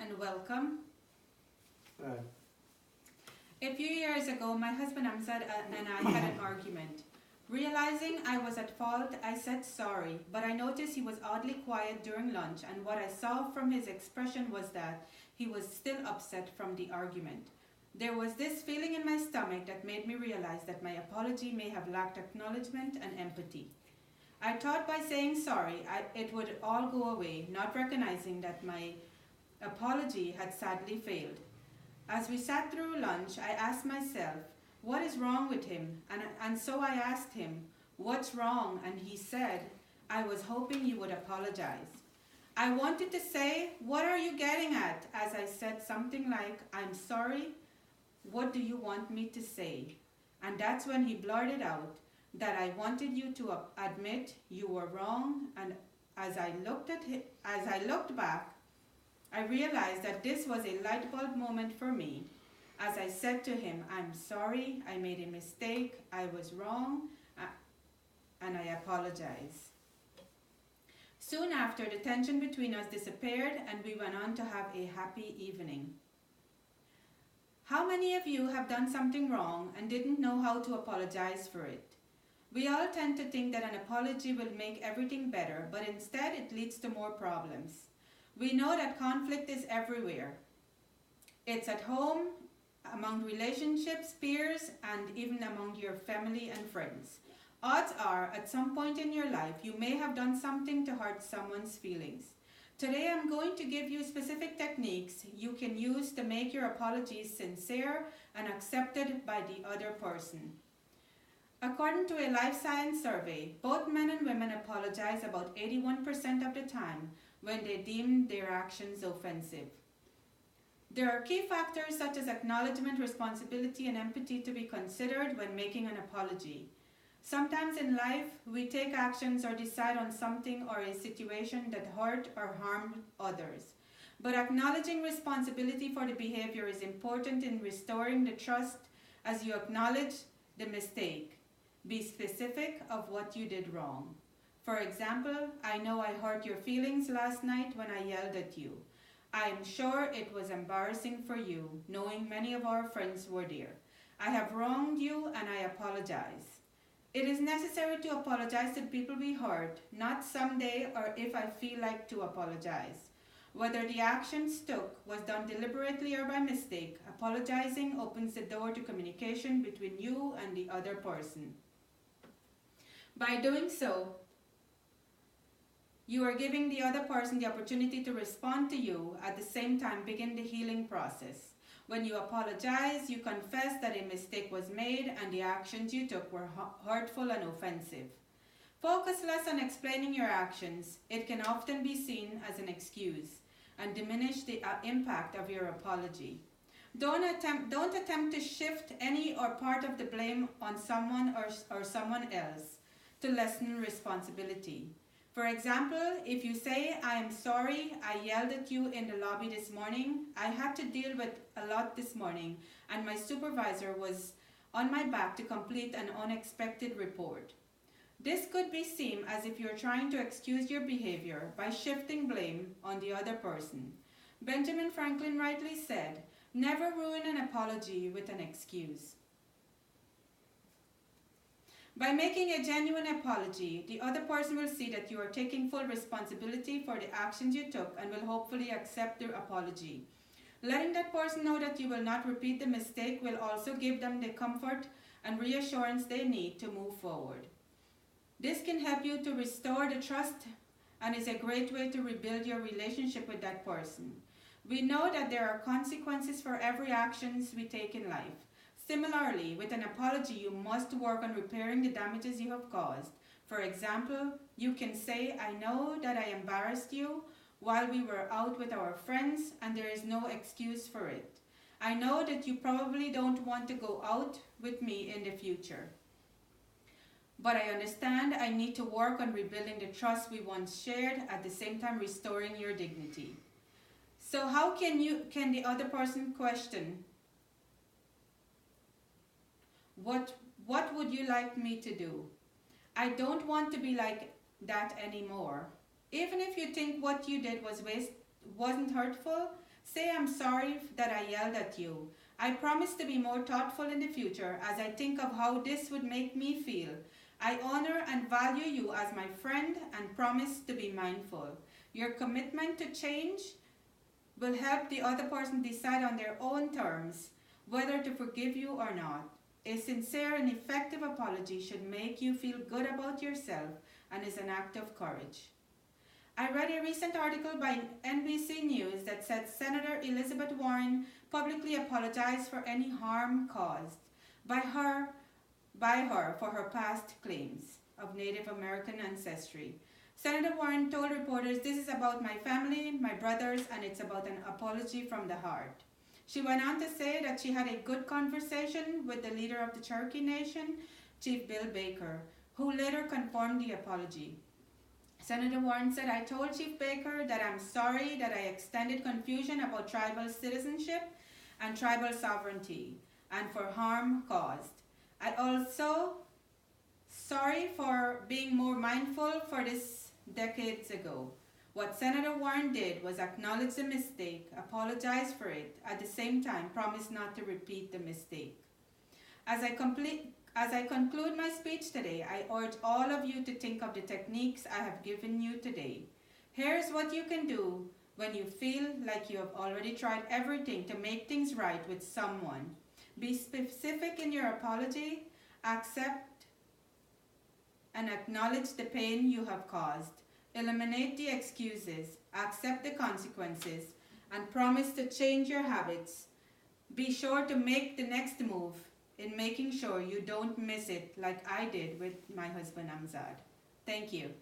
and welcome. Right. A few years ago, my husband Amzad and I had an argument. Realizing I was at fault, I said sorry, but I noticed he was oddly quiet during lunch, and what I saw from his expression was that he was still upset from the argument. There was this feeling in my stomach that made me realize that my apology may have lacked acknowledgement and empathy. I thought by saying sorry, it would all go away, not recognizing that my apology had sadly failed. As we sat through lunch, I asked myself, what is wrong with him? And so I asked him, what's wrong? And he said, I was hoping you would apologize. I wanted to say, what are you getting at? As I said something like, I'm sorry, what do you want me to say? And that's when he blurted out that I wanted you to admit you were wrong. And as I looked back, I realized that this was a light bulb moment for me. As I said to him, I'm sorry, I made a mistake, I was wrong, and I apologize. Soon after, the tension between us disappeared and we went on to have a happy evening. How many of you have done something wrong and didn't know how to apologize for it? We all tend to think that an apology will make everything better, but instead it leads to more problems. We know that conflict is everywhere. It's at home, among relationships, peers, and even among your family and friends. Odds are, at some point in your life, you may have done something to hurt someone's feelings. Today I'm going to give you specific techniques you can use to make your apologies sincere and accepted by the other person. According to a life science survey, both men and women apologize about 81% of the time when they deem their actions offensive. There are key factors such as acknowledgement, responsibility, and empathy to be considered when making an apology. Sometimes in life, we take actions or decide on something or a situation that hurt or harmed others. But acknowledging responsibility for the behavior is important in restoring the trust as you acknowledge the mistake. Be specific of what you did wrong. For example, I know I hurt your feelings last night when I yelled at you. I am sure it was embarrassing for you, knowing many of our friends were there. I have wronged you and I apologize. It is necessary to apologize to the people we hurt, not someday or if I feel like to apologize. Whether the actions took was done deliberately or by mistake, apologizing opens the door to communication between you and the other person. By doing so, you are giving the other person the opportunity to respond to you, at the same time begin the healing process. When you apologize, you confess that a mistake was made and the actions you took were hurtful and offensive. Focus less on explaining your actions. It can often be seen as an excuse and diminish the impact of your apology. Don't attempt to shift any or part of the blame on someone or someone else to lessen responsibility. For example, if you say, I am sorry, I yelled at you in the lobby this morning, I had to deal with a lot this morning, and my supervisor was on my back to complete an unexpected report. This could be seen as if you're trying to excuse your behavior by shifting blame on the other person. Benjamin Franklin rightly said, never ruin an apology with an excuse. By making a genuine apology, the other person will see that you are taking full responsibility for the actions you took and will hopefully accept your apology. Letting that person know that you will not repeat the mistake will also give them the comfort and reassurance they need to move forward. This can help you to restore the trust and is a great way to rebuild your relationship with that person. We know that there are consequences for every action we take in life. Similarly, with an apology, you must work on repairing the damages you have caused. For example, you can say, I know that I embarrassed you while we were out with our friends and there is no excuse for it. I know that you probably don't want to go out with me in the future. But I understand I need to work on rebuilding the trust we once shared, at the same time restoring your dignity. So how can the other person question, What would you like me to do? I don't want to be like that anymore. Even if you think what you did wasn't hurtful, Say I'm sorry that I yelled at you. I promise to be more thoughtful in the future as I think of how this would make me feel. I honor and value you as my friend and promise to be mindful. Your commitment to change will help the other person decide on their own terms whether to forgive you or not. A sincere and effective apology should make you feel good about yourself and is an act of courage. I read a recent article by NBC News that said Senator Elizabeth Warren publicly apologized for any harm caused by her for her past claims of Native American ancestry. Senator Warren told reporters, "This is about my family, my brothers, and it's about an apology from the heart." She went on to say that she had a good conversation with the leader of the Cherokee Nation, Chief Bill Baker, who later confirmed the apology. Senator Warren said, "I told Chief Baker that I'm sorry that I extended confusion about tribal citizenship and tribal sovereignty and for harm caused. I also sorry for being more mindful for this decades ago." What Senator Warren did was acknowledge the mistake, apologize for it, at the same time promise not to repeat the mistake. As I conclude my speech today, I urge all of you to think of the techniques I have given you today. Here's what you can do when you feel like you have already tried everything to make things right with someone. Be specific in your apology, accept and acknowledge the pain you have caused. Eliminate the excuses, accept the consequences, and promise to change your habits. Be sure to make the next move in making sure you don't miss it like I did with my husband Amzad. Thank you.